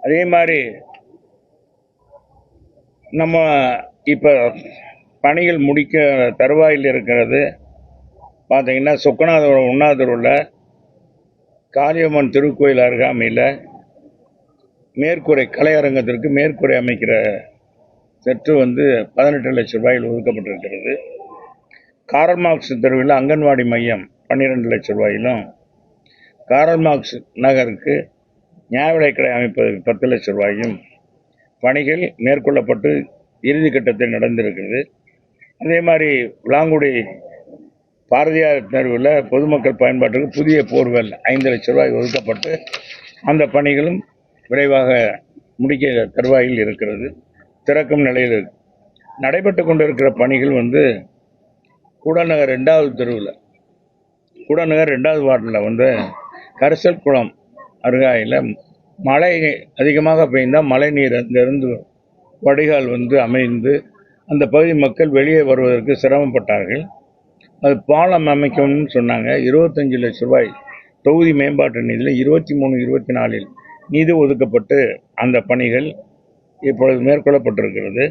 அதே மாதிரி நம்ம இப்போ பணிகள் முடிக்க தருவாயில் இருக்கிறது. பார்த்தீங்கன்னா சொக்கநாதபுரம் உண்ணாதூரில் காளியம்மன் திருக்கோயில் அருகாமையில் மேற்கூரை கலையரங்கத்திற்கு மேற்கூரை அமைக்கிற செட்டு 18 லட்சம் ரூபாயில் ஒதுக்கப்பட்டிருக்கிறது. காரல் மார்க்ஸ் தெருவில் அங்கன்வாடி மையம் 12 லட்சம் ரூபாயிலும், காரல் மார்க்ஸ் நகருக்கு நியாய விலைக்கடை அமைப்பதற்கு 10 லட்சம் ரூபாயும் பணிகள் மேற்கொள்ளப்பட்டு இறுதி கட்டத்தில் நடந்திருக்கிறது. அதே மாதிரி விளாங்குடி பாரதியார் தெருவில் பொதுமக்கள் பயன்பாட்டுக்கு புதிய போர்வெல் 5 லட்சம் ரூபாய் ஒதுக்கப்பட்டு அந்த பணிகளும் விரைவாக முடிக்க தருவாயில் இருக்கிறது. திறக்கும் நிலையில் நடைபெற்று கொண்டிருக்கிற பணிகள் கூடநகர் 2வது தெருவில், கூடநகர் 2வது வார்டில் கரிசல் குளம் அருகாயில் மழை அதிகமாக பெய்ந்தால் மழை நீர் அங்கிருந்து வடிகால் அமைந்து அந்த பகுதி மக்கள் வெளியே வருவதற்கு சிரமப்பட்டார்கள். அது பாலம் அமைக்கணும்னு சொன்னாங்க. 25 லட்சம் ரூபாய் தொகுதி மேம்பாட்டு நிதியில் 23, 24 நிதி ஒதுக்கப்பட்டு அந்த பணிகள் இப்பொழுது மேற்கொள்ளப்பட்டிருக்கிறது.